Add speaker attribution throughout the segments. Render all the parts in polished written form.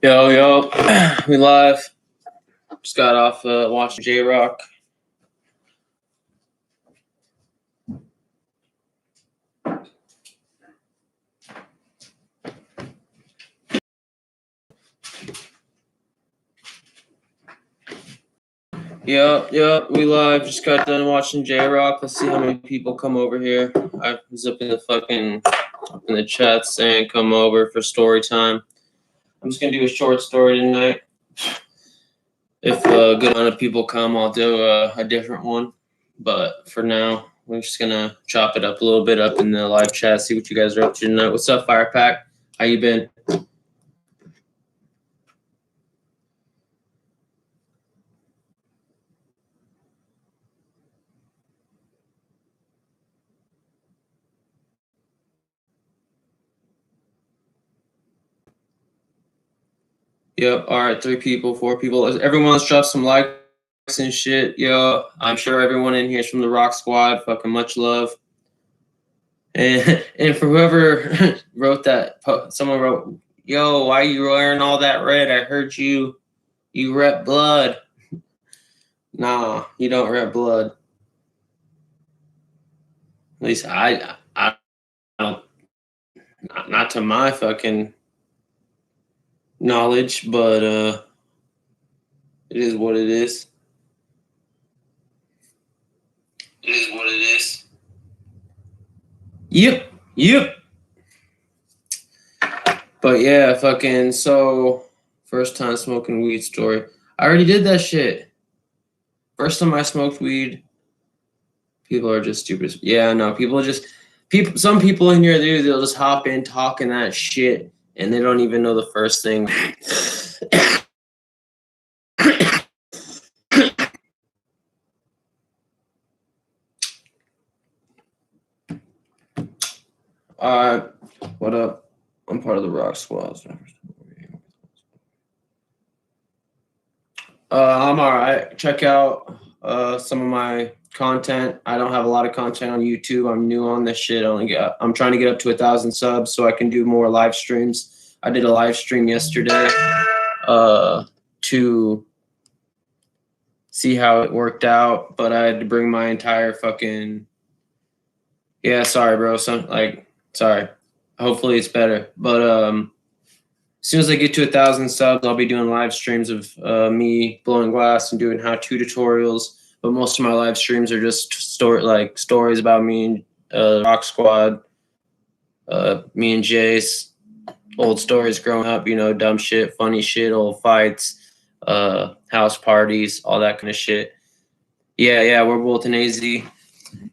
Speaker 1: Yo, yo, we live. Just got off watching J Rock. Yep, we live. Just got done watching J Rock. Let's see how many people come over here. I was up in the chat saying come over for story time. I'm just gonna do a short story tonight. If a good amount of people come, I'll do a different one. But for now, we're just gonna chop it up a little bit up in the live chat. See what you guys are up to tonight. What's up, Firepack? How you been? Yep. All right. 3 people, 4 people. Everyone, let's drop some likes and shit. Yo, I'm sure everyone in here is from the Rock Squad. Fucking much love. And for whoever wrote that, someone wrote, "Yo, why you wearing all that red? I heard you rep blood." Nah, you don't rep blood. At least I don't. Not to my fucking knowledge, but it is what it is. It is what it is. Yep. But yeah, fucking so first time smoking weed story. I already did that shit. First time I smoked weed. People are just stupid. Yeah, no, people. Some people in here, they'll just hop in talking that shit, and they don't even know the first thing. What up? I'm part of the Rock Squad. I'm all right. Check out some of my content. I don't have a lot of content on YouTube. I'm new on this shit. I'm trying to get up to 1,000 subs so I can do more live streams. I did a live stream yesterday to see how it worked out, but I had to bring my entire fucking sorry, bro. Sorry. Hopefully it's better. But as soon as I get to 1,000 subs, I'll be doing live streams of me blowing glass and doing how-to tutorials. But most of my live streams are just stories about me and Rock Squad, me and Jace, old stories growing up, dumb shit, funny shit, old fights, house parties, all that kind of shit. Yeah, we're Bolton AZ.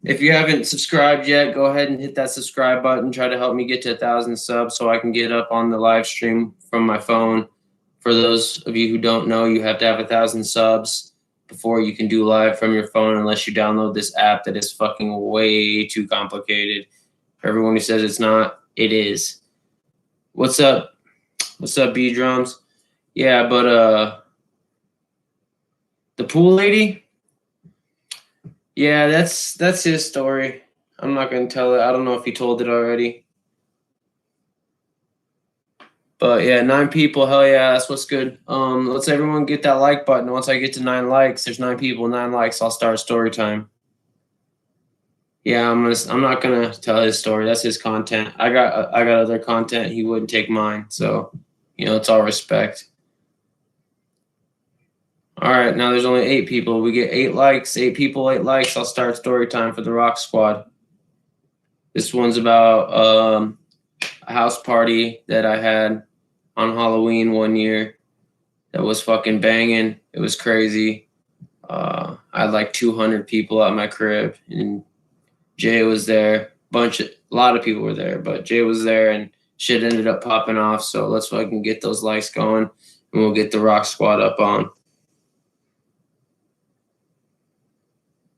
Speaker 1: If you haven't subscribed yet, go ahead and hit that subscribe button. Try to help me get to 1,000 subs so I can get up on the live stream from my phone. For those of you who don't know, you have to have 1,000 subs before you can do live from your phone unless you download this app that is fucking way too complicated. For everyone who says it's not, it is. What's up? What's up, B Drums? Yeah, but the pool lady? Yeah, that's his story. I'm not gonna tell it. I don't know if he told it already. But yeah, 9 people. Hell yeah, that's what's good. Let's everyone get that like button. Once I get to 9 likes, there's 9 people, 9 likes. I'll start story time. Yeah, I'm not gonna tell his story. That's his content. I got other content. He wouldn't take mine. So, it's all respect. All right, now there's only 8 people. We get 8 likes. 8 people, 8 likes. I'll start story time for the Rock Squad. This one's about a house party that I had on Halloween one year that was fucking banging. It was crazy. I had like 200 people at my crib, and Jay was there. A lot of people were there, but Jay was there, and shit ended up popping off. So let's fucking get those likes going, and we'll get the Rock Squad up on.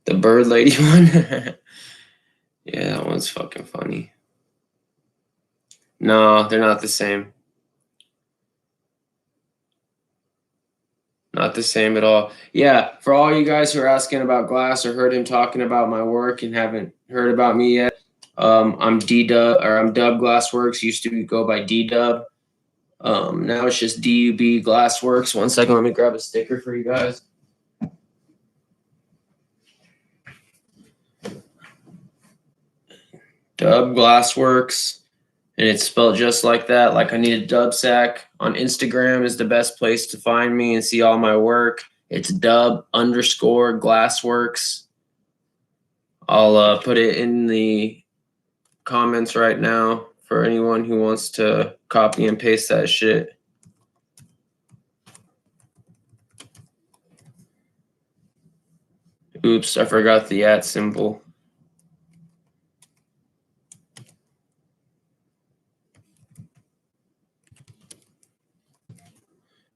Speaker 1: The Bird Lady one? Yeah, that one's fucking funny. No, they're not the same. Not the same at all. Yeah, for all you guys who are asking about Glass or heard him talking about my work and haven't heard about me yet, I'm Dub Glassworks. Used to go by D Dub. Now it's just DUB Glassworks. 1 second, let me grab a sticker for you guys. Dub Glassworks, and it's spelled just like that. Like I need a dub sack. On Instagram is the best place to find me and see all my work. It's dub_glassworks. I'll put it in the comments right now for anyone who wants to copy and paste that shit. Oops, I forgot the @ symbol.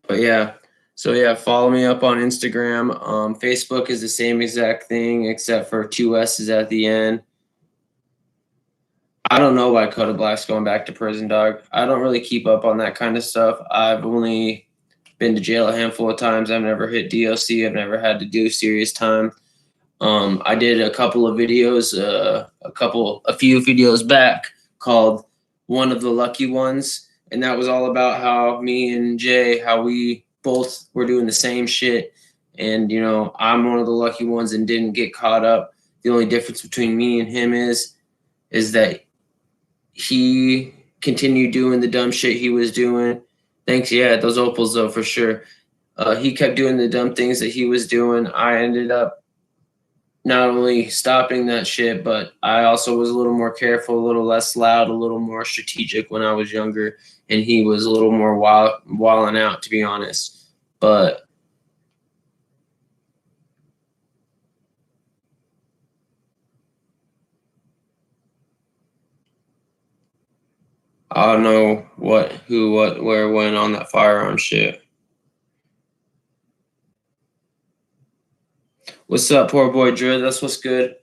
Speaker 1: But yeah, so yeah, follow me up on Instagram. Facebook is the same exact thing except for 2 S's at the end. I don't know why Kodak Black's going back to prison, dog. I don't really keep up on that kind of stuff. I've only been to jail a handful of times. I've never hit DOC. I've never had to do serious time. I did a couple of videos, a few videos back called One of the Lucky Ones. And that was all about how me and Jay, how we both were doing the same shit. And, you know, I'm one of the lucky ones and didn't get caught up. The only difference between me and him is that he continued doing the dumb shit he was doing. Thanks, yeah, those opals though, for sure. He kept doing the dumb things that he was doing. I ended up not only stopping that shit, but I also was a little more careful, a little less loud, a little more strategic when I was younger, and he was a little more wilding out, to be honest. But I don't know what, who, what, where, when on that firearm shit. What's up, poor boy Drew? That's what's good.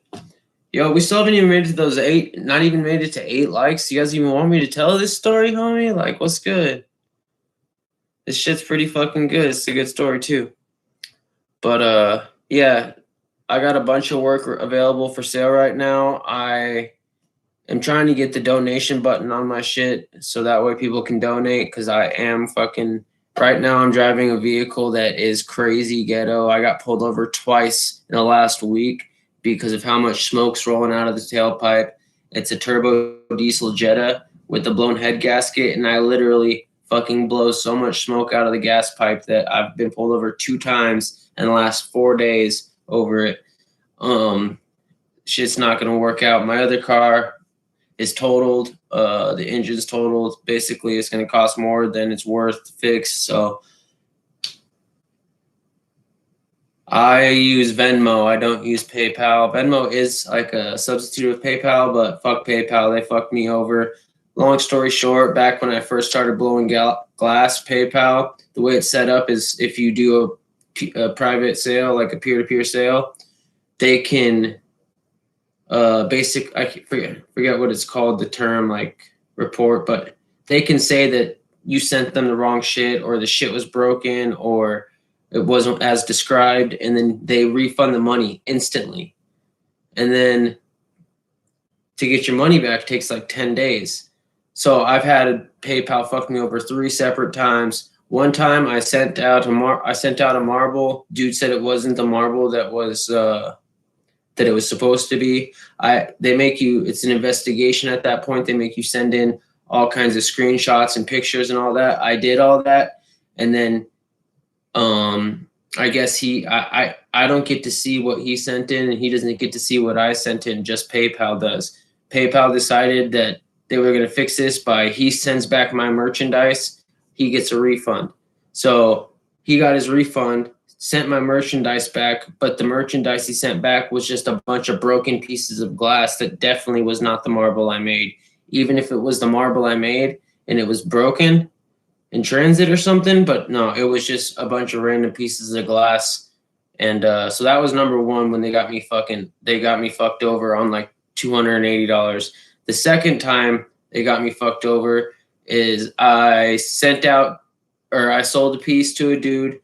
Speaker 1: Yo, we still haven't even made it to those 8, not even made it to 8 likes. You guys even want me to tell this story, homie? Like, what's good? This shit's pretty fucking good. It's a good story too. But yeah, I got a bunch of work available for sale right now. I am trying to get the donation button on my shit so that way people can donate, because I am fucking right now I'm driving a vehicle that is crazy ghetto. I got pulled over twice in the last week because of how much smoke's rolling out of the tailpipe. It's a turbo diesel Jetta with a blown head gasket, and I literally fucking blow so much smoke out of the gas pipe that I've been pulled over 2 times in the last 4 days over it. Shit's not gonna work out. My other car is totaled. The engine's totaled. Basically, it's gonna cost more than it's worth to fix. So I use Venmo. I don't use PayPal. Venmo is like a substitute of PayPal, but fuck PayPal. They fucked me over. Long story short, back when I first started blowing glass, PayPal, the way it's set up is if you do a private sale, like a peer-to-peer sale, they can I forget what it's called, the term, like report, but they can say that you sent them the wrong shit, or the shit was broken, or it wasn't as described, and then they refund the money instantly. And then to get your money back takes like 10 days. So I've had PayPal fuck me over 3 separate times. One time I sent out a marble. Dude said it wasn't the marble that it was supposed to be. They make you, it's an investigation at that point. They make you send in all kinds of screenshots and pictures and all that. I did all that. And then I guess I don't get to see what he sent in, and he doesn't get to see what I sent in. Just PayPal does. PayPal decided that they were going to fix this by he sends back my merchandise, he gets a refund. So he got his refund, sent my merchandise back, but the merchandise he sent back was just a bunch of broken pieces of glass that definitely was not the marble I made. Even if it was the marble I made and it was broken in transit or something, but no, it was just a bunch of random pieces of glass. And so that was number one when they got me fucked over on like $280. The second time they got me fucked over is I sold a piece to a dude.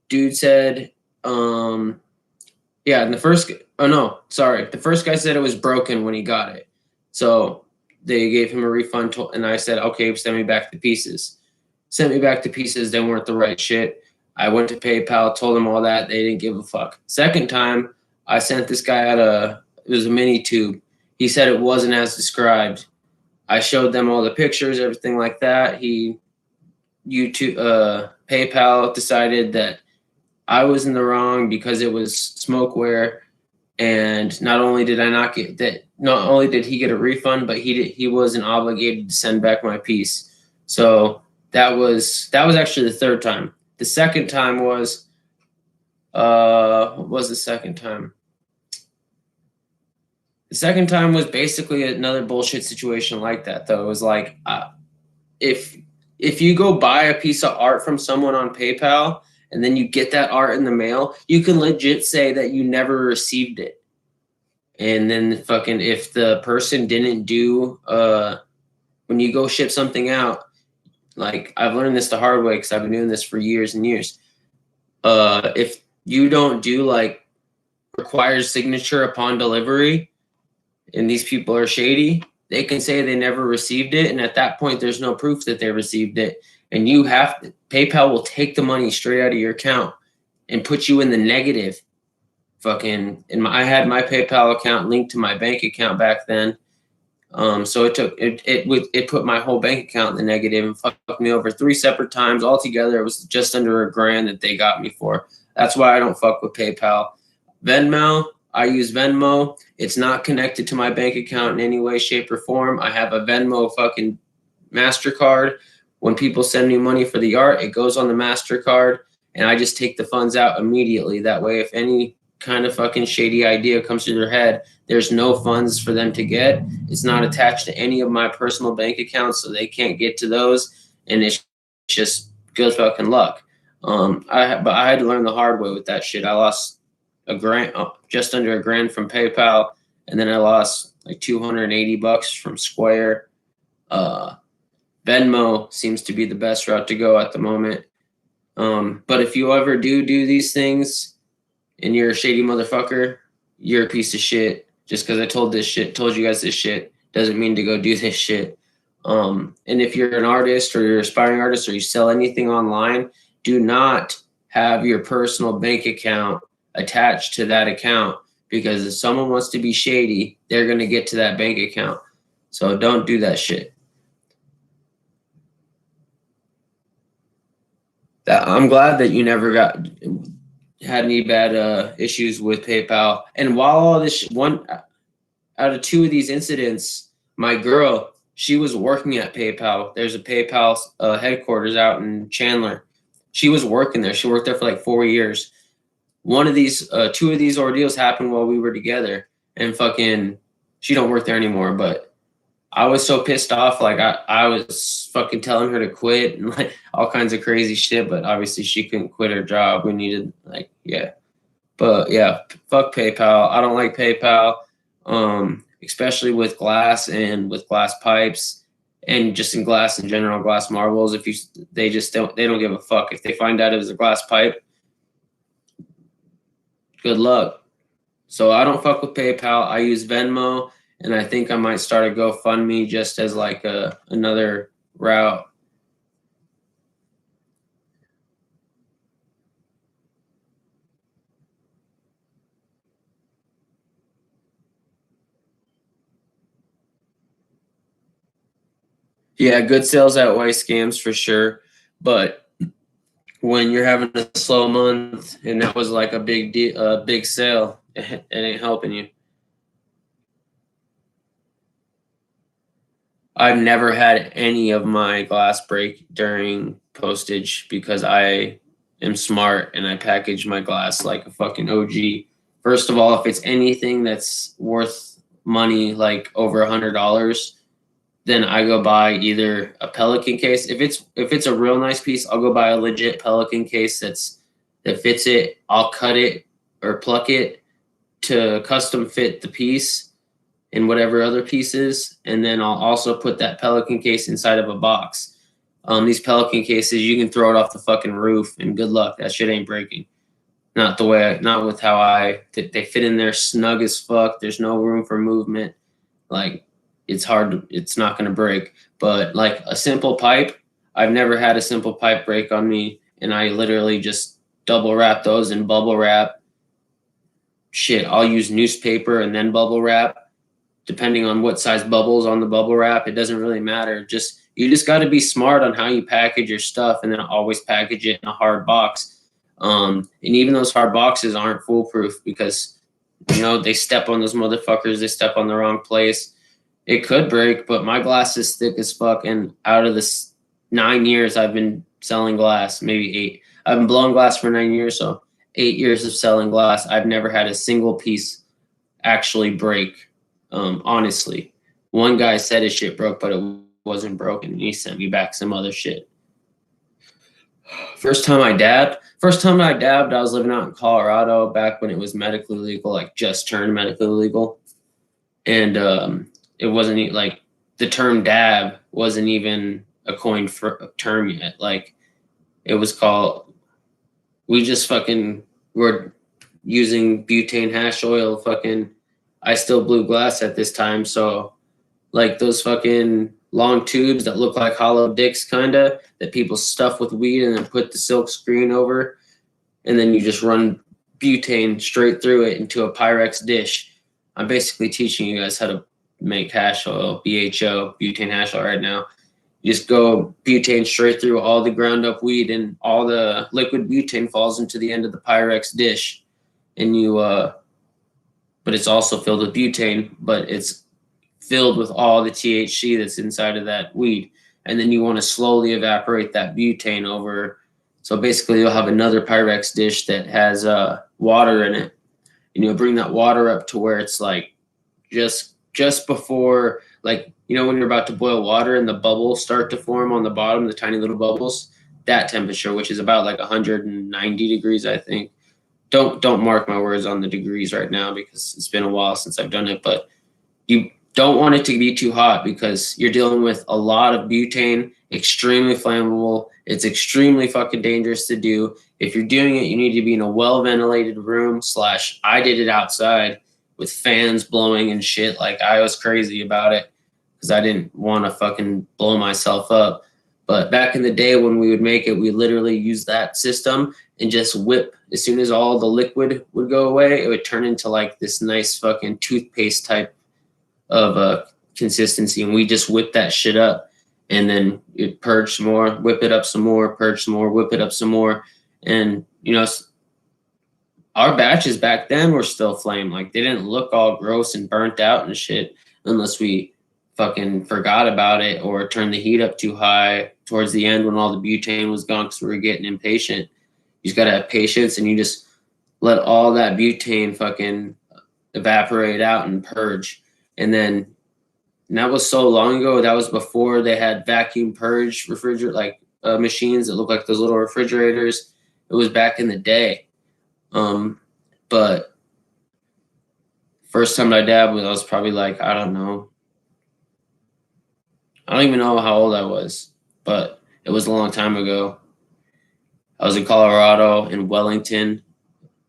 Speaker 1: Dude said, and the first guy said it was broken when he got it. So they gave him a refund, and I said, okay, send me back the pieces. sent me back the pieces. They weren't the right shit. I went to PayPal, told them all that. They didn't give a fuck. Second time, I sent this guy out it was a mini tube. He said it wasn't as described. I showed them all the pictures, everything like that. PayPal decided that I was in the wrong because it was smokeware. And not only did I not get that, not only did he get a refund, but he wasn't obligated to send back my piece. So that was actually the third time. The second time was what was the second time? The second time was basically another bullshit situation like that, though. It was like if you go buy a piece of art from someone on PayPal and then you get that art in the mail, you can legit say that you never received it. And then fucking if the person didn't do when you go ship something out, like I've learned this the hard way because I've been doing this for years and years. If you don't do like requires signature upon delivery and these people are shady, they can say they never received it, and at that point there's no proof that they received it, and PayPal will take the money straight out of your account and put you in the negative. Fucking, I had my PayPal account linked to my bank account back then, so it put my whole bank account in the negative and fucked me over 3 separate times. Altogether, it was just under $1,000 that they got me for. That's why I don't fuck with PayPal. Venmo, I use Venmo. It's not connected to my bank account in any way, shape, or form. I have a Venmo fucking MasterCard. When people send me money for the art, it goes on the MasterCard, and I just take the funds out immediately. That way, if any kind of fucking shady idea comes to their head, there's no funds for them to get. It's not attached to any of my personal bank accounts, so they can't get to those, and it's just good fucking luck. But I had to learn the hard way with that shit. I lost $1,000, just under $1,000 from PayPal, and then I lost like $280 from Square. Venmo seems to be the best route to go at the moment. But if you ever do these things and you're a shady motherfucker, you're a piece of shit. Just because I told you guys this shit, doesn't mean to go do this shit. And if you're an artist or you're an aspiring artist or you sell anything online, do not have your personal bank account attached to that account, because if someone wants to be shady, they're going to get to that bank account. So don't do that shit. I'm glad that you never had any bad issues with PayPal. And while all this, one out of 2 of these incidents, my girl, she was working at PayPal. There's a PayPal headquarters out in Chandler. She was working there. She worked there for like 4 years. 2 of these ordeals happened while we were together, and fucking, she don't work there anymore. But I was so pissed off, like I was fucking telling her to quit and like all kinds of crazy shit, but obviously she couldn't quit her job. We needed but yeah, fuck PayPal. I don't like PayPal, especially with glass and with glass pipes and just in glass in general, glass marbles. They don't give a fuck. If they find out it was a glass pipe, good luck. So I don't fuck with PayPal. I use Venmo. And I think I might start a GoFundMe just as like another route. Yeah, good sales outweigh scams for sure. But when you're having a slow month and that was like a big sale, it ain't helping you. I've never had any of my glass break during postage because I am smart and I package my glass like a fucking OG. First of all, if it's anything that's worth money, like over $100, then I go buy either a Pelican case. If it's a real nice piece, I'll go buy a legit Pelican case that fits it. I'll cut it or pluck it to custom fit the piece and whatever other pieces, and then I'll also put that Pelican case inside of a box. These Pelican cases, you can throw it off the fucking roof, and good luck. That shit ain't breaking. Not with how they fit in there snug as fuck. There's no room for movement. Like, it's not gonna break. But like a simple pipe, I've never had a simple pipe break on me, and I literally just double wrap those in bubble wrap. Shit, I'll use newspaper and then bubble wrap, depending on what size bubbles on the bubble wrap. It doesn't really matter. You just got to be smart on how you package your stuff, and then always package it in a hard box. And even those hard boxes aren't foolproof because, you know, they step on those motherfuckers. They step on the wrong place. It could break, but my glass is thick as fuck. And out of this 9 years I've been selling glass, maybe 8. I've been blowing glass for 9 years, so 8 years of selling glass. I've never had a single piece actually break. Honestly, one guy said his shit broke, but it wasn't broken. He sent me back some other shit. First time I dabbed, I was living out in Colorado back when it was medically legal, like just turned medically legal. And it wasn't like the term dab wasn't even a coined term yet. Like it was called, we just fucking were using butane hash oil. Fucking, I still blew glass at this time. So like those fucking long tubes that look like hollow dicks kinda that people stuff with weed and then put the silk screen over, and then you just run butane straight through it into a Pyrex dish. I'm basically teaching you guys how to make hash oil, BHO, butane hash oil right now. You just go butane straight through all the ground up weed, and all the liquid butane falls into the end of the Pyrex dish. And you, but it's also filled with butane, but it's filled with all the THC that's inside of that weed. And then you want to slowly evaporate that butane over. So basically you'll have another Pyrex dish that has water in it. And you'll bring that water up to where it's like just before, like, you know, when you're about to boil water and the bubbles start to form on the bottom, the tiny little bubbles, that temperature, which is about like 190 degrees, I think. Don't mark my words on the degrees right now because it's been a while since I've done it, but you don't want it to be too hot because you're dealing with a lot of butane, extremely flammable. It's extremely fucking dangerous to do. If you're doing it, you need to be in a well-ventilated room / I did it outside with fans blowing and shit. Like I was crazy about it because I didn't want to fucking blow myself up. But back in the day when we would make it, we literally use that system and just whip. As soon as all the liquid would go away, it would turn into like this nice fucking toothpaste type of consistency, and we just whip that shit up, and then it purge some more, whip it up some more, purge some more, whip it up some more. And you know, our batches back then were still flame. Like they didn't look all gross and burnt out and shit unless we fucking forgot about it or turned the heat up too high towards the end when all the butane was gone because we were getting impatient. You just gotta have patience, and you just let all that butane fucking evaporate out and purge. And that was so long ago. That was before they had vacuum purge machines that look like those little refrigerators. It was back in the day. But first time I dabbed, I was probably like, I don't even know how old I was, but it was a long time ago. I was in Colorado, in Wellington.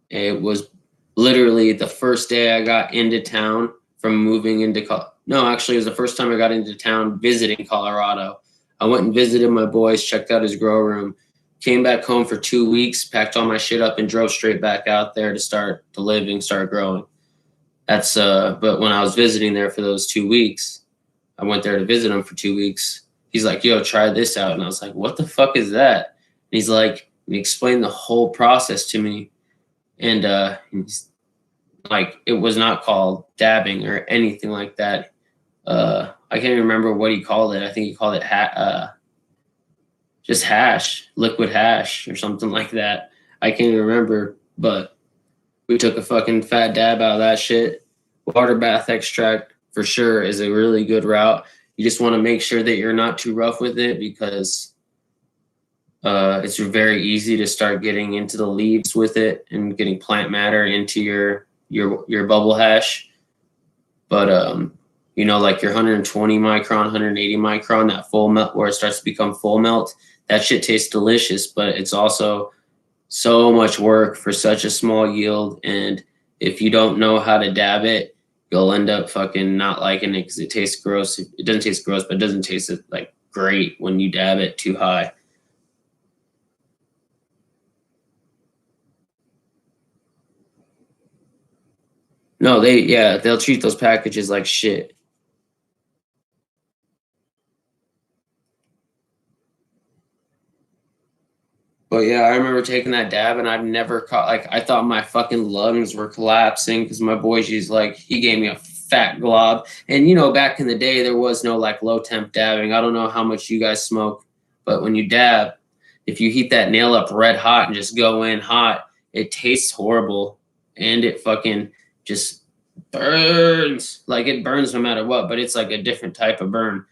Speaker 1: It was literally the first day I got into town from moving into no, actually, it was the first time I got into town visiting Colorado. I went and visited my boys, checked out his grow room, came back home for 2 weeks, packed all my shit up, and drove straight back out there to start growing. That's but when I was visiting there for those 2 weeks, I went there to visit him for 2 weeks. He's like, "Yo, try this out," and I was like, "What the fuck is that?" And he's like, he explained the whole process to me, and he's like, it was not called dabbing or anything like that. I can't even remember what he called it. I think he called it just hash, liquid hash or something like that. I can't even remember, but we took a fucking fat dab out of that shit. Water bath extract for sure is a really good route. You just want to make sure that you're not too rough with it because it's very easy to start getting into the leaves with it and getting plant matter into your bubble hash. But you know, like your 120 micron, 180 micron, that full melt where it starts to become full melt, that shit tastes delicious, but it's also so much work for such a small yield. And if you don't know how to dab it, you'll end up fucking not liking it because it tastes gross. It doesn't taste gross, but it doesn't taste like great when you dab it too high. No, they'll treat those packages like shit. But yeah, I remember taking that dab and I've never caught, like, I thought my fucking lungs were collapsing because my boy, she's like, he gave me a fat glob. And, you know, back in the day, there was no like low temp dabbing. I don't know how much you guys smoke, but when you dab, if you heat that nail up red hot and just go in hot, it tastes horrible and it fucking just burns. Like it burns no matter what, but it's like a different type of burn.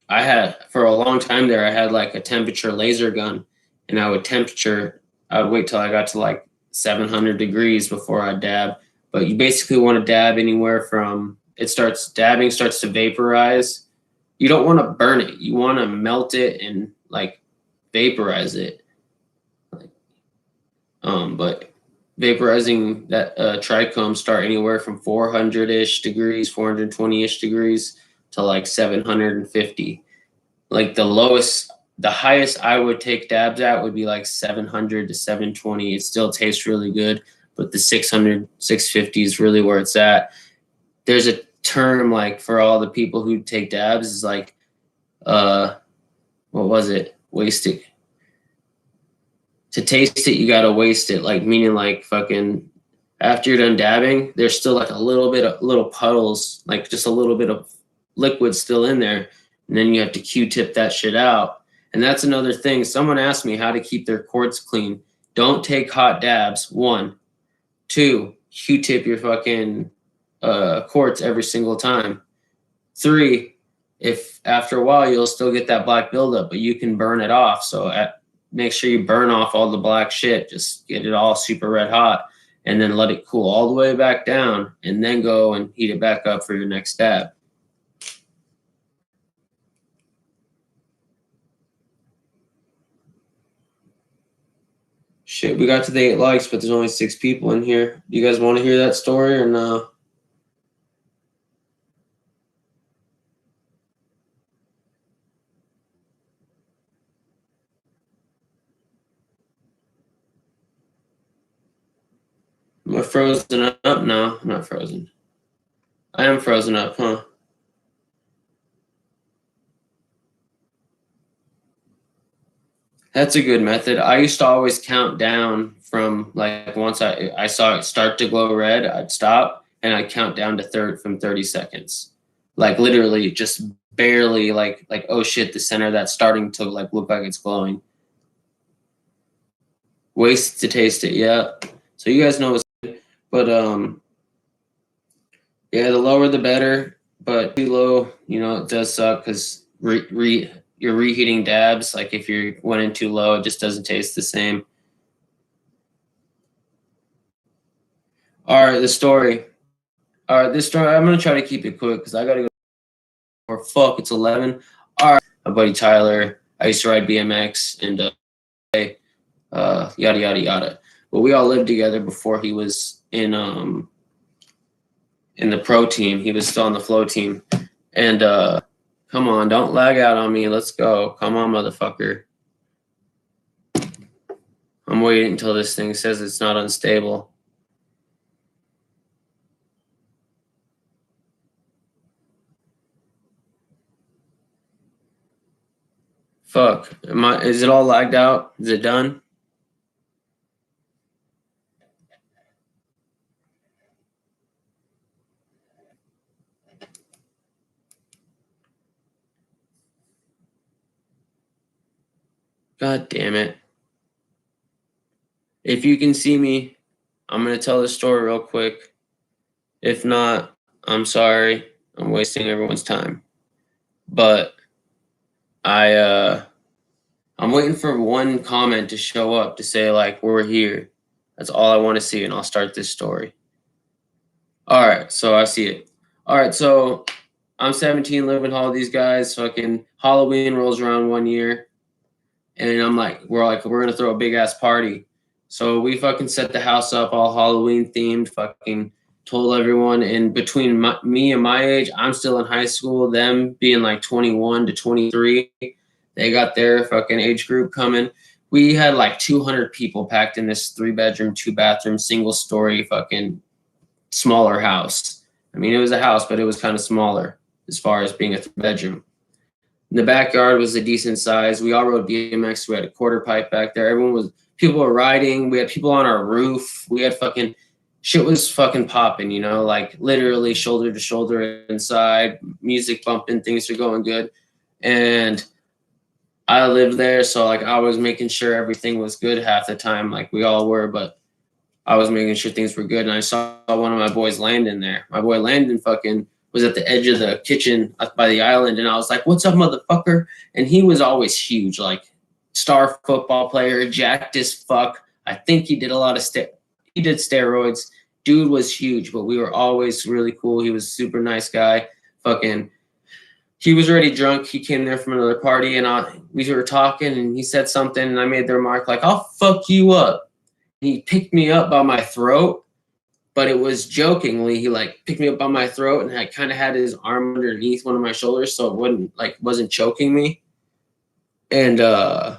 Speaker 1: I had for a long time there, I had like a temperature laser gun and I would wait till I got to like 700 degrees before I dab. But you basically want to dab anywhere from dabbing starts to vaporize. You don't want to burn it. You want to melt it and like vaporize it. But vaporizing that trichome start anywhere from 400-ish degrees, 420-ish degrees to like 750. Like the highest I would take dabs at would be like 700 to 720. It still tastes really good, but the 600, 650 is really where it's at. There's a term like for all the people who take dabs is like, what was it? Waste it. To taste it, you gotta waste it. Like meaning like fucking after you're done dabbing, there's still like a little puddles, like just a little bit of liquid still in there. And then you have to Q-tip that shit out. And that's another thing. Someone asked me how to keep their quartz clean. Don't take hot dabs, 1. 2, Q-tip your fucking quartz every single time. 3, if after a while you'll still get that black buildup, but you can burn it off. So make sure you burn off all the black shit. Just get it all super red hot and then let it cool all the way back down and then go and heat it back up for your next dab. Shit, we got to the 8 likes, but there's only 6 people in here. Do you guys want to hear that story or no? Am I frozen up? No, I'm not frozen. I am frozen up, huh? That's a good method. I used to always count down from like once I saw it start to glow red, I'd stop and I'd count down to from 30 seconds. Like literally just barely like oh shit, the center that's starting to like look like it's glowing. Waste to taste it, yeah. So you guys know what's good. But yeah, the lower the better, but too low, you know, it does suck because you're reheating dabs. Like if you went in too low, it just doesn't taste the same. All right, the story. All right, this story. I'm gonna try to keep it quick because I gotta go. Or fuck, it's 11. All right, my buddy Tyler. I used to ride BMX and yada yada yada. But we all lived together before he was in the pro team. He was still on the flow team, and come on, don't lag out on me. Let's go. Come on, motherfucker. I'm waiting until this thing says it's not unstable. Fuck. Is it all lagged out? Is it done? God damn it. If you can see me, I'm going to tell the story real quick. If not, I'm sorry. I'm wasting everyone's time. But I'm waiting for one comment to show up to say like we're here. That's all I want to see and I'll start this story. All right, so I see it. All right, so I'm 17 living with all these guys. Fucking Halloween rolls around one year. And I'm like, we're going to throw a big ass party. So we fucking set the house up all Halloween themed, fucking told everyone. And between me and my age, I'm still in high school. Them being like 21 to 23, they got their fucking age group coming. We had like 200 people packed in this 3-bedroom, 2-bathroom, single story fucking smaller house. I mean, it was a house, but it was kind of smaller as far as being a 3-bedroom. The backyard was a decent size. We all rode BMX. We had a quarter pipe back there. People were riding. We had people on our roof. We had fucking shit was fucking popping, you know, like literally shoulder to shoulder inside, music bumping, things are going good. And I lived there, so like I was making sure everything was good half the time, like we all were, but I was making sure things were good. And I saw one of my boys Landon there. My boy Landon fucking was at the edge of the kitchen up by the island, and I was like, "What's up, motherfucker?" And he was always huge, like star football player, jacked as fuck. I think he did a lot of he did steroids. Dude was huge, but we were always really cool. He was a super nice guy. Fucking, he was already drunk. He came there from another party, and we were talking, and he said something, and I made the remark like, "I'll fuck you up." And he picked me up by my throat, but it was jokingly. He like picked me up by my throat, and I kind of had his arm underneath one of my shoulders, so it wasn't choking me. And all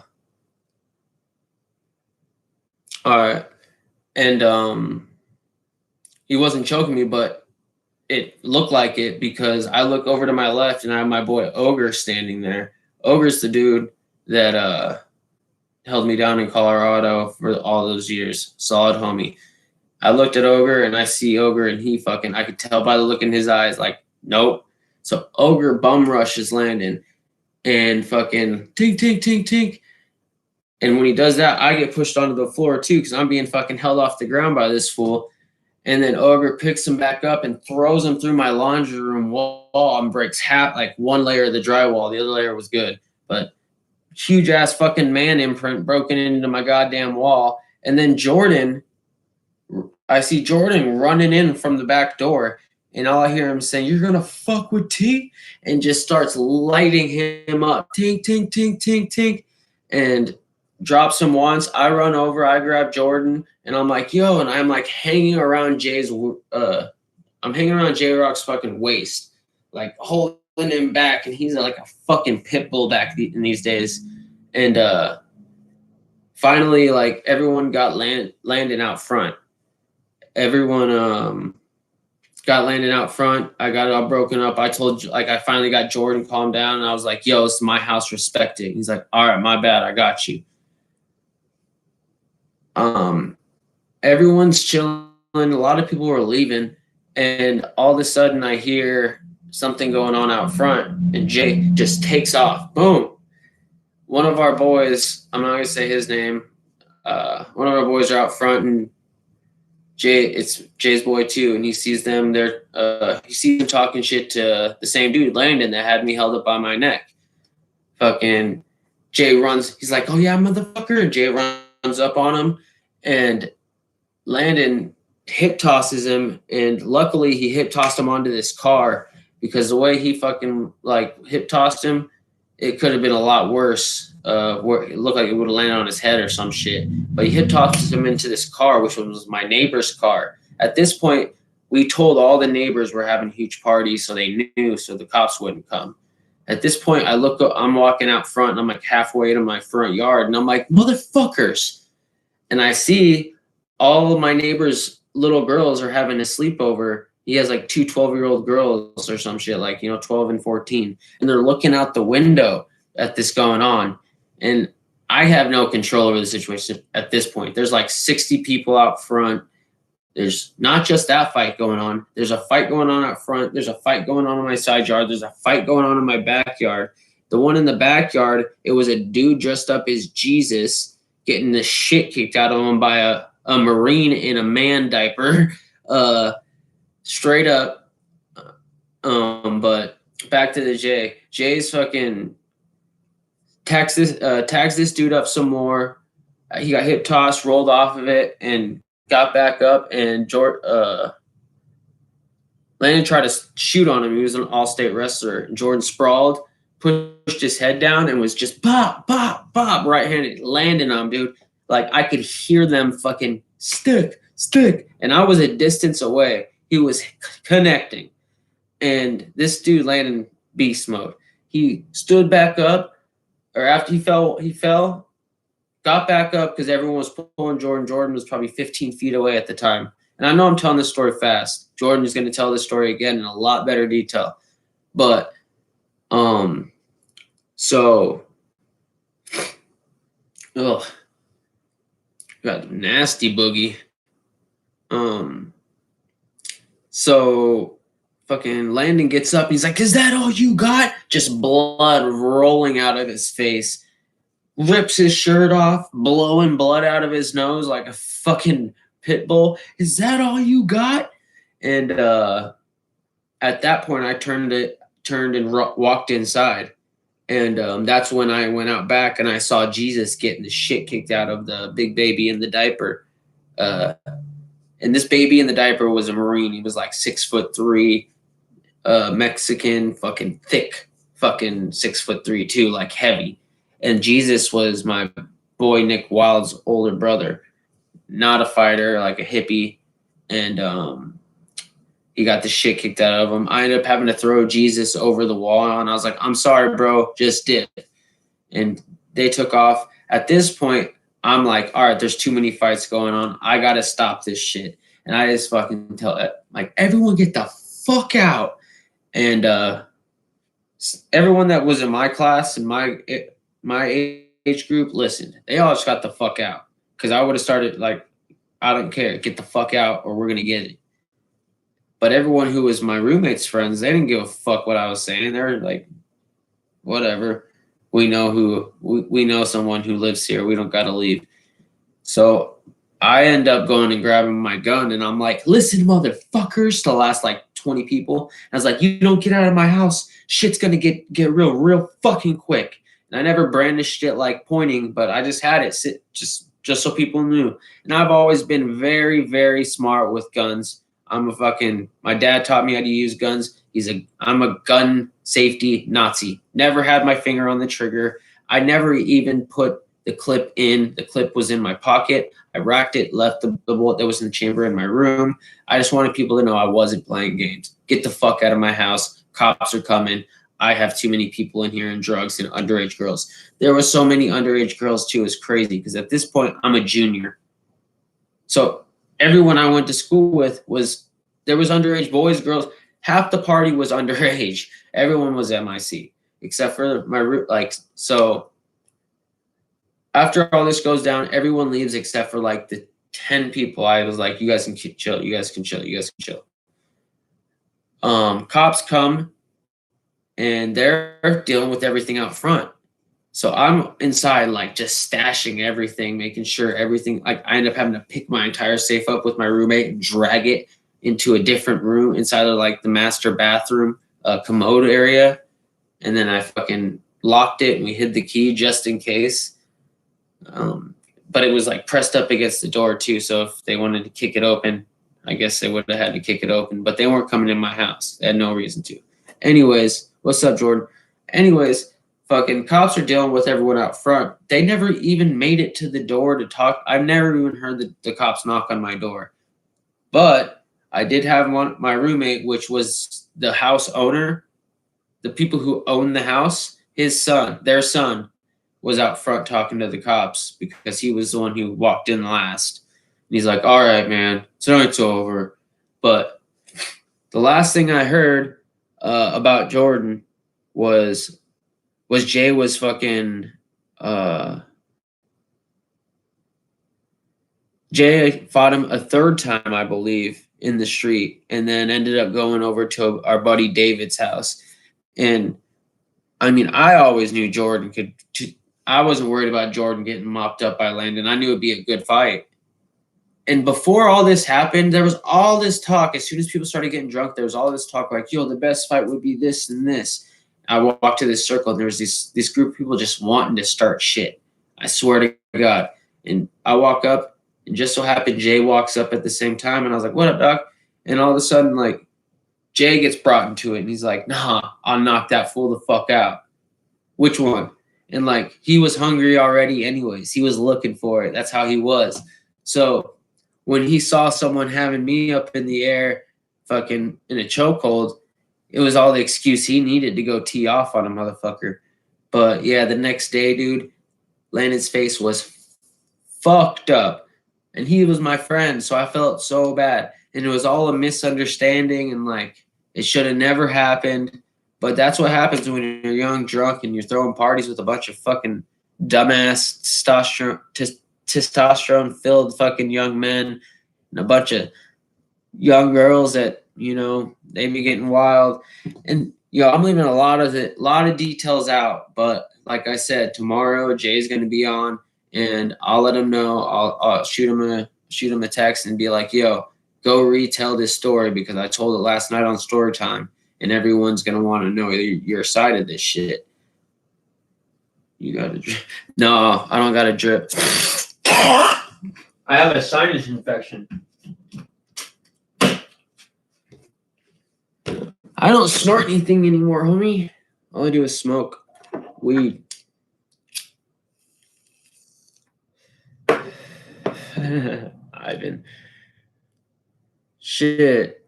Speaker 1: right, and he wasn't choking me, but it looked like it because I look over to my left and I have my boy Ogre standing there. Ogre's the dude that held me down in Colorado for all those years. Solid homie. I looked at Ogre and I see Ogre and he fucking, I could tell by the look in his eyes, like, nope. So Ogre bum rushes Landon and fucking tink, tink, tink, tink. And when he does that, I get pushed onto the floor too because I'm being fucking held off the ground by this fool. And then Ogre picks him back up and throws him through my laundry room wall and breaks half, like one layer of the drywall. The other layer was good. But huge ass fucking man imprint broken into my goddamn wall. And then I see Jordan running in from the back door. And all I hear him saying, "You're going to fuck with T?" And just starts lighting him up. Tink, tink, tink, tink, tink. And drops him once. I run over. I grab Jordan. And I'm like, "Yo," and I'm like hanging around I'm hanging around J-Rock's fucking waist, like holding him back, and he's like a fucking pit bull back in these days. And finally, like everyone got Landon out front. Everyone got Landon out front. I got it all broken up. I finally got Jordan calmed down, and I was like, "Yo, it's my house, respect it." He's like, "All right, my bad, I got you." Everyone's chilling. A lot of people were leaving, and all of a sudden I hear something going on out front, and Jay just takes off. Boom. One of our boys, I'm not gonna say his name. One of our boys are out front, and it's Jay's boy too, and he sees them. He sees them talking shit to the same dude, Landon, that had me held up by my neck. Fucking Jay runs. He's like, "Oh yeah, motherfucker!" And Jay runs up on him, and Landon hip tosses him, and luckily he hip tossed him onto this car because the way he fucking like hip tossed him, it could have been a lot worse. Where it looked like it would have landed on his head or some shit. But he hip tossed him into this car, which was my neighbor's car. At this point, we told all the neighbors we're having a huge party, so they knew, so the cops wouldn't come. At this point, I'm walking out front, and I'm like halfway to my front yard, and I'm like, "Motherfuckers!" And I see all of my neighbors' little girls are having a sleepover. He has like two 12-year-old girls or some shit, like, 12 and 14. And they're looking out the window at this going on. And I have no control over the situation at this point. There's like 60 people out front. There's not just that fight going on. There's a fight going on out front. There's a fight going on in my side yard. There's a fight going on in my backyard. The one in the backyard, it was a dude dressed up as Jesus getting the shit kicked out of him by a Marine in a man diaper, straight up. But back to the Jay. Jay's fucking tags this dude up some more. He got hip tossed, rolled off of it, and got back up. And Landon tried to shoot on him. He was an all-state wrestler. Jordan sprawled, pushed his head down, and was just bop, bop, bop, right-handed, landing on him, dude. Like, I could hear them fucking stick. And I was a distance away. He was connecting. And this dude landed in beast mode. He stood back up, or after he fell, got back up because everyone was pulling Jordan. Jordan was probably 15 feet away at the time. And I know I'm telling this story fast. Jordan is going to tell this story again in a lot better detail. But, so, ugh, got nasty boogie. So fucking Landon gets up. He's like, "Is that all you got?" Just blood rolling out of his face. Rips his shirt off, blowing blood out of his nose like a fucking pit bull. "Is that all you got?" And at that point, I turned and walked inside. And that's when I went out back and I saw Jesus getting the shit kicked out of the big baby in the diaper. And this baby in the diaper was a Marine. He was like 6'3", Mexican, fucking thick, fucking 6'3" too, like heavy. And Jesus was my boy Nick Wild's older brother, not a fighter, like a hippie. And he got the shit kicked out of him. I ended up having to throw Jesus over the wall, and I was like, "I'm sorry, bro, just dip." And they took off. At this point, I'm like, all right, there's too many fights going on. I got to stop this shit. And I just fucking tell like, everyone get the fuck out. And everyone that was in my class and my age group listened. They all just got the fuck out. Because I would have started like, "I don't care. Get the fuck out or we're going to get it." But everyone who was my roommate's friends, they didn't give a fuck what I was saying. They were like, whatever. We know someone who lives here. We don't got to leave. So I end up going and grabbing my gun, and I'm like, "Listen, motherfuckers," to the last like 20 people. I was like, "You don't get out of my house, shit's gonna get real fucking quick." And I never brandished it like pointing, but I just had it sit just so people knew. And I've always been very, very smart with guns. My dad taught me how to use guns. I'm a gun safety Nazi. Never had my finger on the trigger. I never even put the clip in. The clip was in my pocket. I racked it, left the bullet that was in the chamber in my room. I just wanted people to know I wasn't playing games. Get the fuck out of my house. Cops are coming. I have too many people in here and drugs and underage girls. There were so many underage girls too. It's crazy because at this point I'm a junior. So everyone I went to school with there was underage boys, girls. Half the party was underage. Everyone was MIC except for so after all this goes down, everyone leaves except for like the 10 people. I was like, "You guys can chill. You guys can chill. You guys can chill." Cops come and they're dealing with everything out front. So I'm inside, like just stashing everything, making sure everything, like I end up having to pick my entire safe up with my roommate and drag it into a different room inside of like the master bathroom commode area. And then I fucking locked it and we hid the key just in case. But it was like pressed up against the door too. So if they wanted to kick it open, I guess they would have had to kick it open, but they weren't coming in my house. They had no reason to. Anyways, what's up, Jordan? Anyways, fucking cops are dealing with everyone out front. They never even made it to the door to talk. I've never even heard the cops knock on my door. But I did have my roommate, which was the house owner, the people who own the house, their son, was out front talking to the cops because he was the one who walked in last. And he's like, "All right, man, tonight's over." But the last thing I heard about Jordan was Jay was fucking Jay fought him a third time, I believe, in the street, and then ended up going over to our buddy David's house. And I mean, I always knew Jordan I wasn't worried about Jordan getting mopped up by Landon. I knew it'd be a good fight. And before all this happened, there was all this talk. As soon as people started getting drunk, there was all this talk like, "Yo, the best fight would be this and this." I walked to this circle, and there was this group of people just wanting to start shit. I swear to God. And I walk up, and just so happened Jay walks up at the same time, and I was like, "What up, doc?" And all of a sudden, like, Jay gets brought into it, and he's like, "Nah, I'll knock that fool the fuck out." "Which one?" And like, he was hungry already anyways. He was looking for it. That's how he was. So when he saw someone having me up in the air, fucking in a chokehold, it was all the excuse he needed to go tee off on a motherfucker. But yeah, the next day, dude, Landon's face was fucked up. And he was my friend, so I felt so bad. And it was all a misunderstanding, and like it should have never happened. But that's what happens when you're young, drunk, and you're throwing parties with a bunch of fucking dumbass testosterone filled fucking young men and a bunch of young girls that, you know, they be getting wild. And I'm leaving a lot of details out, but like I said, tomorrow Jay's gonna be on, and I'll let him know. I'll shoot him a text and be like, yo, go retell this story because I told it last night on story time, and everyone's gonna want to know your side of this shit. You got a drip? No, I don't got a drip. I have a sinus infection. I don't snort anything anymore, homie. All I do is smoke weed. Ivan. Shit.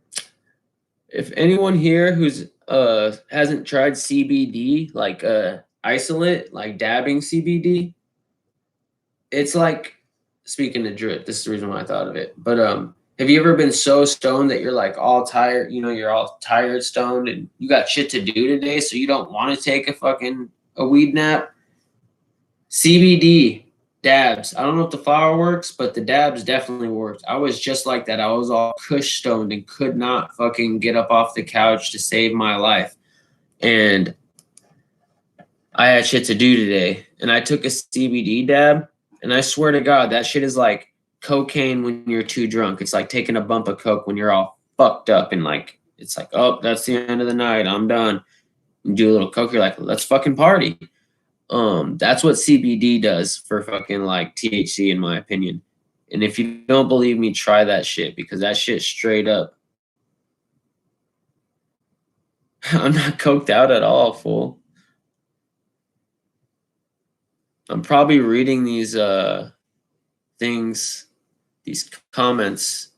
Speaker 1: If anyone here who's hasn't tried CBD, like isolate, like dabbing CBD, it's like, speaking of drip, this is the reason why I thought of it. But have you ever been so stoned that you're like all tired, you're all tired, stoned, and you got shit to do today, so you don't want to take a weed nap? CBD dabs. I don't know if the flower works, but the dabs definitely worked. I was just like that. I was all kush stoned and could not fucking get up off the couch to save my life. And I had shit to do today. And I took a CBD dab, and I swear to God, that shit is like cocaine when you're too drunk. It's like taking a bump of coke when you're all fucked up, and like it's like, oh, that's the end of the night. I'm done. You do a little coke, you're like, let's fucking party. That's what CBD does for fucking like THC, in my opinion. And if you don't believe me, try that shit, because that shit straight up. I'm not coked out at all, fool. I'm probably reading these things, these comments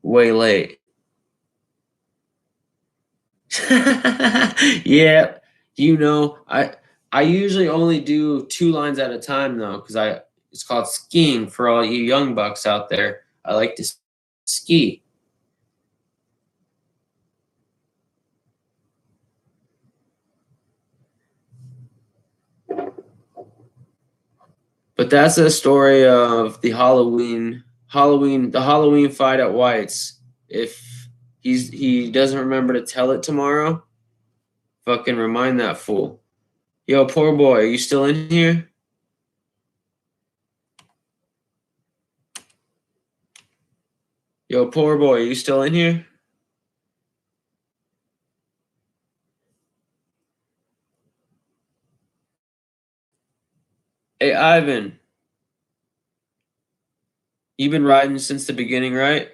Speaker 1: way late. Yeah, I usually only do 2 lines at a time though, because it's called skiing for all you young bucks out there. I like to ski. But that's a story of the Halloween fight at White's. If he doesn't remember to tell it tomorrow, fucking remind that fool. Yo, poor boy, are you still in here? Yo, poor boy, are you still in here? Hey, Ivan. You've been riding since the beginning, right?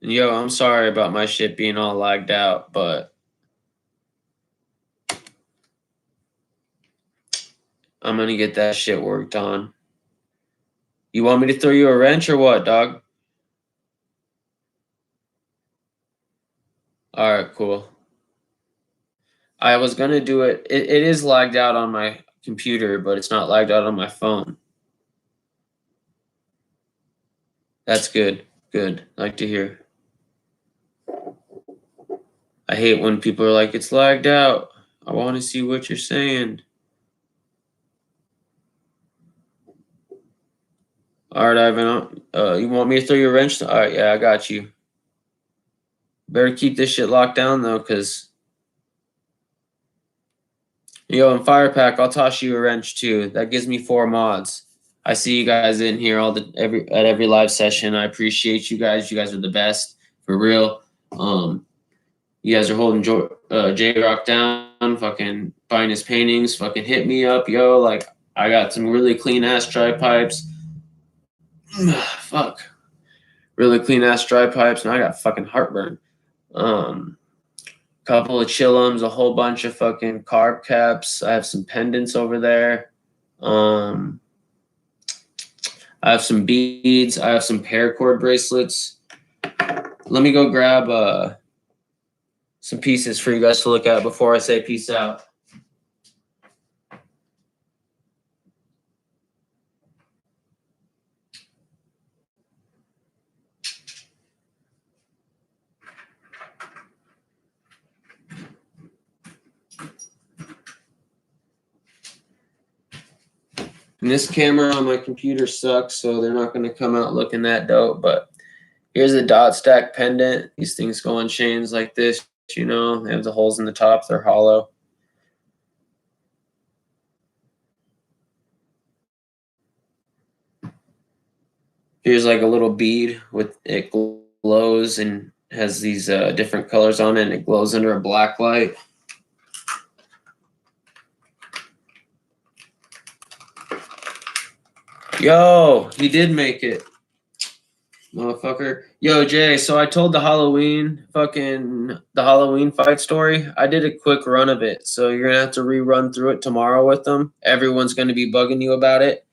Speaker 1: And yo, I'm sorry about my shit being all lagged out, but I'm gonna get that shit worked on. You want me to throw you a wrench or what, dog? All right, cool. I was gonna do it. It is lagged out on my computer, but it's not lagged out on my phone. That's good. Good. I like to hear. I hate when people are like, it's lagged out. I want to see what you're saying. All right, Ivan. You want me to throw you a wrench? All right, yeah, I got you. Better keep this shit locked down though, cause yo, in Firepack, I'll toss you a wrench too. That gives me 4 mods. I see you guys in here at every live session. I appreciate you guys. You guys are the best, for real. You guys are holding J Rock down, fucking buying his paintings, fucking hit me up, yo. Like, I got some really clean ass dry pipes. Fuck. Really clean ass dry pipes, and I got fucking heartburn. couple of chillums, a whole bunch of fucking carb caps. I have some pendants over there. I have some beads. I have some paracord bracelets. Let me go grab some pieces for you guys to look at before I say peace out. And this camera on my computer sucks, so they're not going to come out looking that dope. But here's a dot stack pendant. These things go on chains like this, you know. They have the holes in the top. They're hollow. Here's like a little bead with it glows and has these different colors on it, and it glows under a black light. Yo, he did make it. Motherfucker. Yo, Jay, so I told the Halloween fight story. I did a quick run of it. So you're gonna have to rerun through it tomorrow with them. Everyone's gonna be bugging you about it.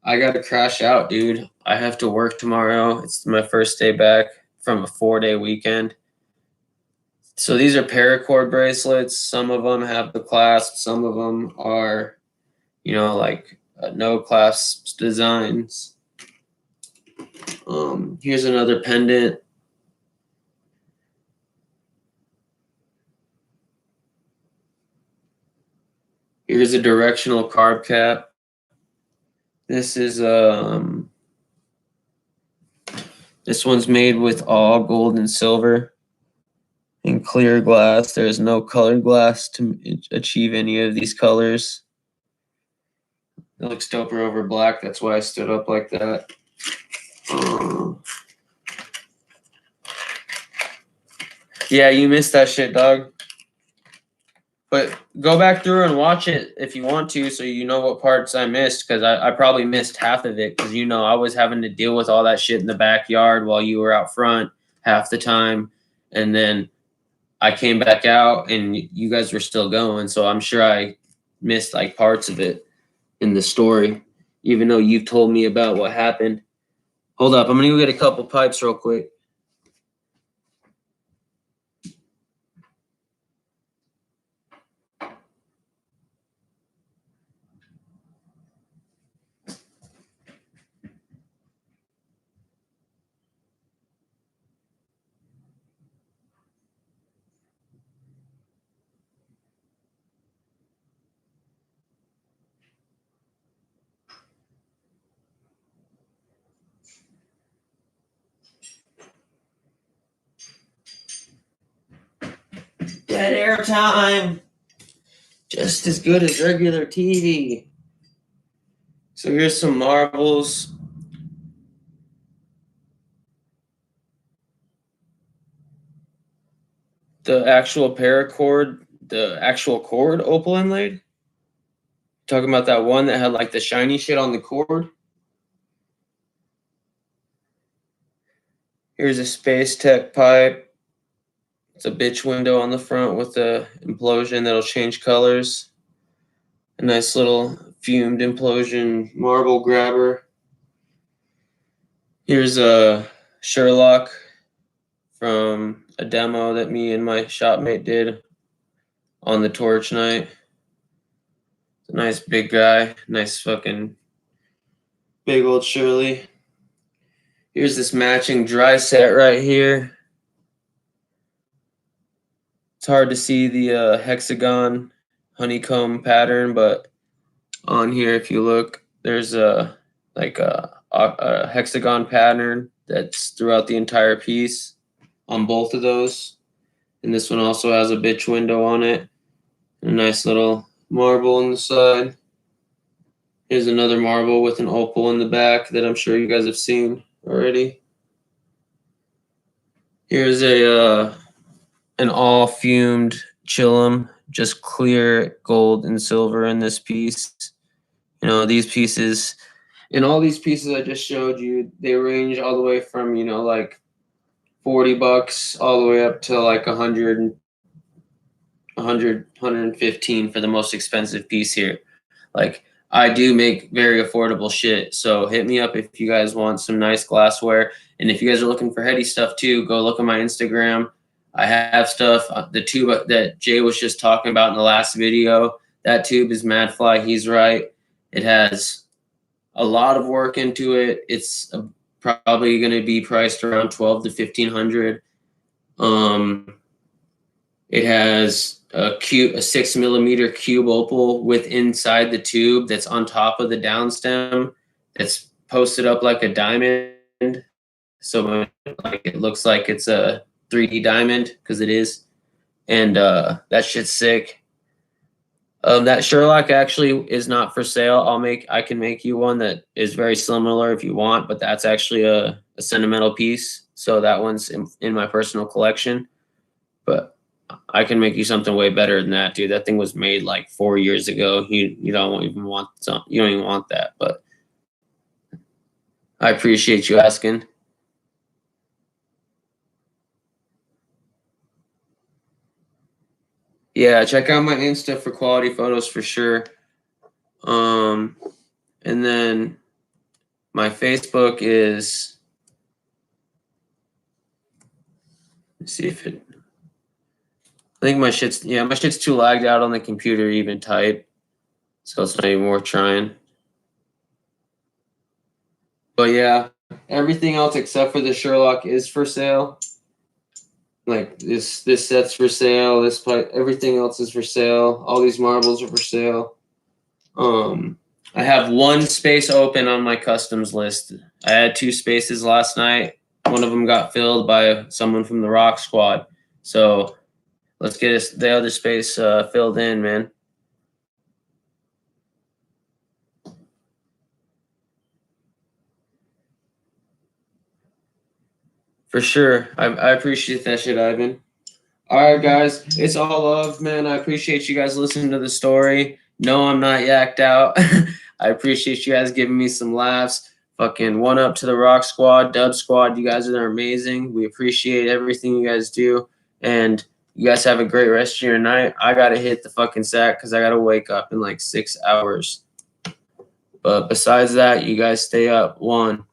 Speaker 1: I gotta crash out, dude. I have to work tomorrow. It's my first day back from a 4-day weekend. So these are paracord bracelets. Some of them have the clasp. Some of them are, you know, like no clasp designs. Here's another pendant. Here's a directional carb cap. This is this one's made with all gold and silver and clear glass. There's no colored glass to achieve any of these colors. It looks doper over black. That's why I stood up like that. Yeah, you missed that shit, dog. But go back through and watch it if you want to, so you know what parts I missed, because I probably missed half of it, because, you know, I was having to deal with all that shit in the backyard while you were out front half the time. And then I came back out and you guys were still going. So I'm sure I missed like parts of it in the story, even though you've told me about what happened. Hold up. I'm going to go get a couple pipes real quick. Dead air time. Just as good as regular TV. So here's some marbles. The actual paracord, the actual cord opal inlaid. Talking about that one that had like the shiny shit on the cord. Here's a Space Tech pipe. It's a bitch window on the front with the implosion that'll change colors. A nice little fumed implosion marble grabber. Here's a Sherlock from a demo that me and my shopmate did on the torch night. It's a nice big guy. Nice fucking big old Shirley. Here's this matching dry set right here. It's hard to see the hexagon honeycomb pattern, but on here, if you look, there's a hexagon pattern that's throughout the entire piece on both of those. And this one also has a bitch window on it. A nice little marble on the side. Here's another marble with an opal in the back that I'm sure you guys have seen already. Here's a an all fumed chillum, just clear gold and silver in this piece. You know, these pieces, in all these pieces I just showed you, they range all the way from, you know, like $40 all the way up to like 100 100, 115 for the most expensive piece here. Like, I do make very affordable shit. So hit me up if you guys want some nice glassware. And if you guys are looking for heady stuff too, go look at my Instagram. I have stuff. The tube that Jay was just talking about in the last video, that tube is Madfly. He's right. It has a lot of work into it. It's probably going to be priced around 12 to 1500. It has a 6mm cube opal with inside the tube that's on top of the downstem that's posted up like a diamond. So like it looks like it's a 3D diamond because it is. And that shit's sick. That Sherlock actually is not for sale. I can make you one that is very similar if you want, but that's actually a sentimental piece. So that one's in my personal collection. But I can make you something way better than that, dude. That thing was made like 4 years ago. You don't even want that, but I appreciate you asking. Yeah, check out my Insta for quality photos for sure. And then my Facebook is, let's see if it, I think my shit's too lagged out on the computer to even type. So it's not even worth trying. But yeah, everything else except for the Sherlock is for sale. Like this set's for sale. Everything else is for sale. All these marbles are for sale. I have one space open on my customs list. I had 2 spaces last night. One of them got filled by someone from the Rock Squad. So let's get the other space filled in, man. For sure. I appreciate that shit, Ivan. All right, guys. It's all love, man. I appreciate you guys listening to the story. No, I'm not yacked out. I appreciate you guys giving me some laughs. Fucking one up to the Rock Squad, Dub Squad. You guys are amazing. We appreciate everything you guys do. And you guys have a great rest of your night. I got to hit the fucking sack because I got to wake up in like 6 hours. But besides that, you guys stay up. 1.